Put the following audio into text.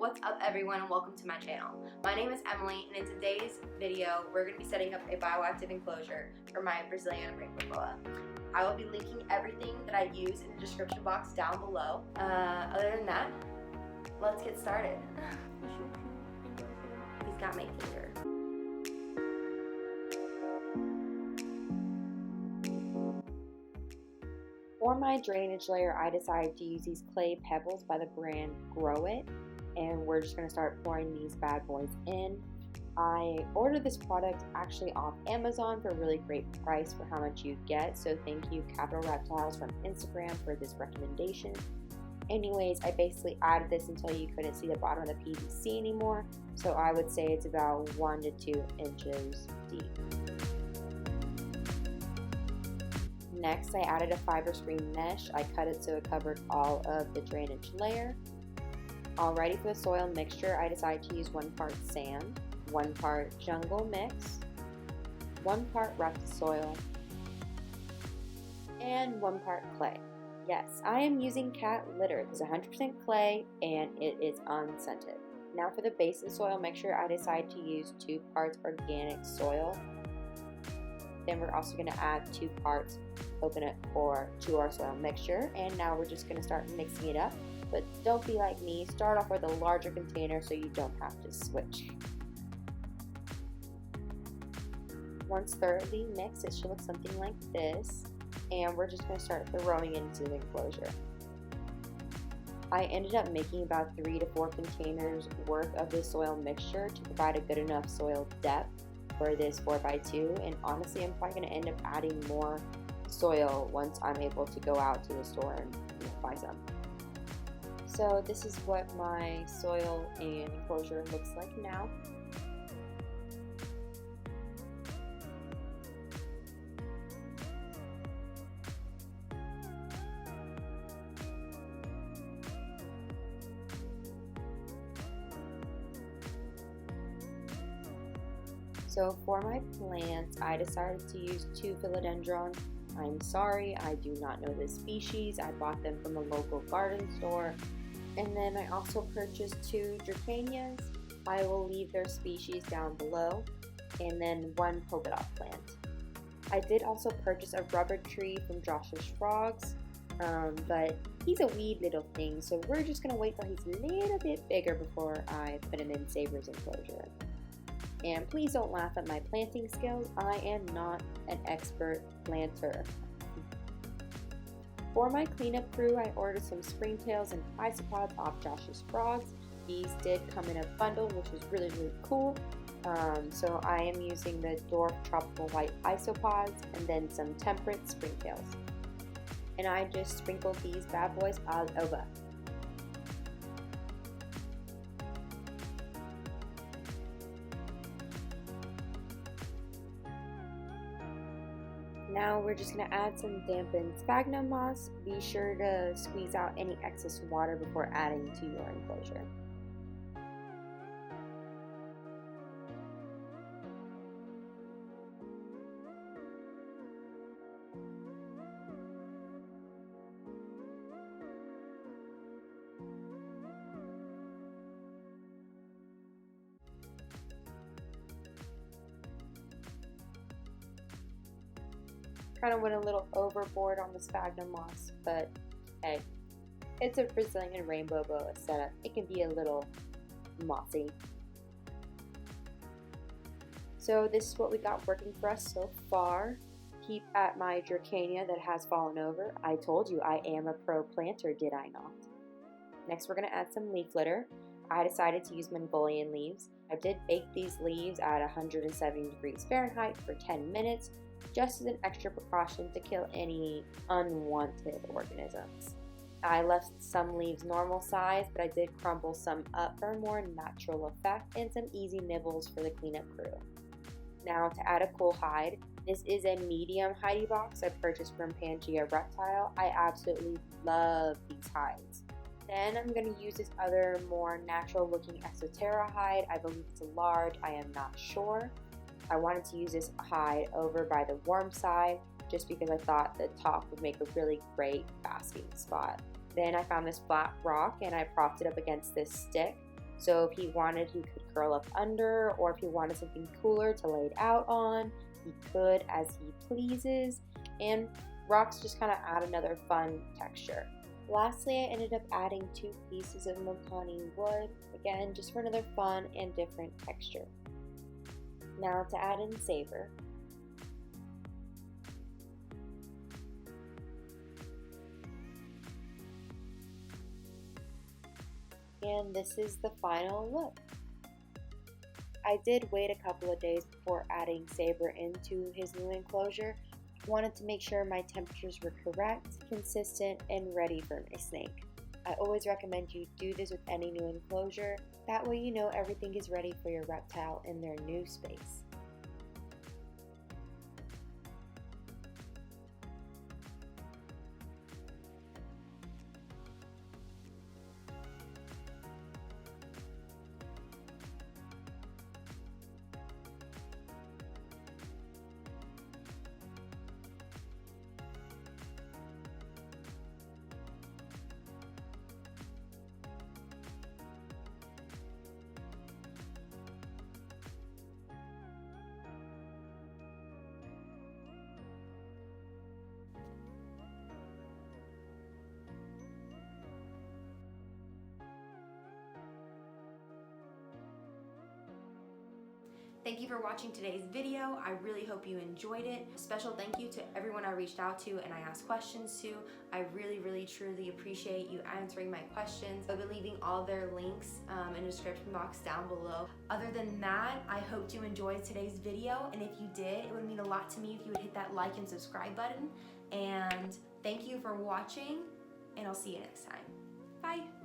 What's up everyone and welcome to my channel. My name is Emily and in today's video we're going to be setting up a bioactive enclosure for my Brazilian rainbow boa. I will be linking everything that I use in the description box down below. Other than that, let's get started. He's got my finger. For my drainage layer, I decided to use these clay pebbles by the brand Grow It, and we're just going to start pouring these bad boys in. I ordered this product actually off Amazon for a really great price for how much you get, so thank you Capital Reptiles from Instagram for this recommendation. Anyways, I basically added this until you couldn't see the bottom of the PVC anymore, so I would say it's about 1 to 2 inches deep. Next, I added a fiber screen mesh. I cut it so it covered all of the drainage layer. Alrighty, for the soil mixture, I decided to use 1 part sand, 1 part jungle mix, 1 part rough soil, and 1 part clay. Yes, I am using cat litter. It's 100% clay and it is unscented. Now for the base of the soil mixture, I decided to use 2 parts organic soil. Then we're also going to add 2 parts coconut ore to our soil mixture, and now we're just going to start mixing it up. But don't be like me, start off with a larger container so you don't have to switch. Once thoroughly mixed, it should look something like this, and we're just going to start throwing into the enclosure. I ended up making about 3 to 4 containers worth of this soil mixture to provide a good enough soil depth for this 4x2, and honestly I'm probably going to end up adding more soil once I'm able to go out to the store and buy some. So this is what my soil and enclosure looks like now. So for my plants, I decided to use 2 philodendrons. I'm sorry, I do not know this species. I bought them from a local garden store. And then I also purchased 2 dracanias. I will leave their species down below. And then 1 polka dot plant. I did also purchase a rubber tree from Josh's Frogs, but he's a wee little thing, so we're just going to wait till he's a little bit bigger before I put him in Sabor's enclosure. And please don't laugh at my planting skills. I am not an expert planter. For my cleanup crew, I ordered some springtails and isopods off Josh's Frogs. These did come in a bundle, which was really cool. So I am using the Dwarf Tropical White isopods and then some temperate springtails. And I just sprinkled these bad boys all over. Now we're just going to add some dampened sphagnum moss. Be sure to squeeze out any excess water before adding to your enclosure. Kind of went a little overboard on the sphagnum moss, but hey, it's a Brazilian rainbow boa setup. It can be a little mossy. So this is what we got working for us so far. Keep at my dracania that has fallen over. I told you I am a pro planter, did I not? Next we're going to add some leaf litter. I decided to use Mongolian leaves. I did bake these leaves at 170 degrees Fahrenheit for 10 minutes. Just as an extra precaution to kill any unwanted organisms. I left some leaves normal size, but I did crumble some up for a more natural effect and some easy nibbles for the cleanup crew. Now to add a cool hide, this is a medium hidey box I purchased from Pangea Reptile. I absolutely love these hides. Then I'm going to use this other more natural looking Exoterra hide. I believe it's a large, I am not sure. I wanted to use this hide over by the worm side just because I thought the top would make a really great basking spot. Then I found this flat rock and I propped it up against this stick So if he wanted, he could curl up under, or if he wanted something cooler to lay it out on, he could as he pleases. And rocks just kind of add another fun texture. Lastly, I ended up adding 2 pieces of Mokani wood, again just for another fun and different texture. Now to add in Sabor. And this is the final look. I did wait a couple of days before adding Sabor into his new enclosure. I wanted to make sure my temperatures were correct, consistent, and ready for my snake. I always recommend you do this with any new enclosure. That way you know everything is ready for your reptile in their new space. Thank you for watching today's video. I really hope you enjoyed it. Special thank you to everyone I reached out to and I asked questions to. I really truly appreciate you answering my questions. I'll be leaving all their links in the description box down below. Other than that, I hope you enjoyed today's video, and if you did, it would mean a lot to me if you would hit that like and subscribe button. And thank you for watching, and I'll see you next time. Bye.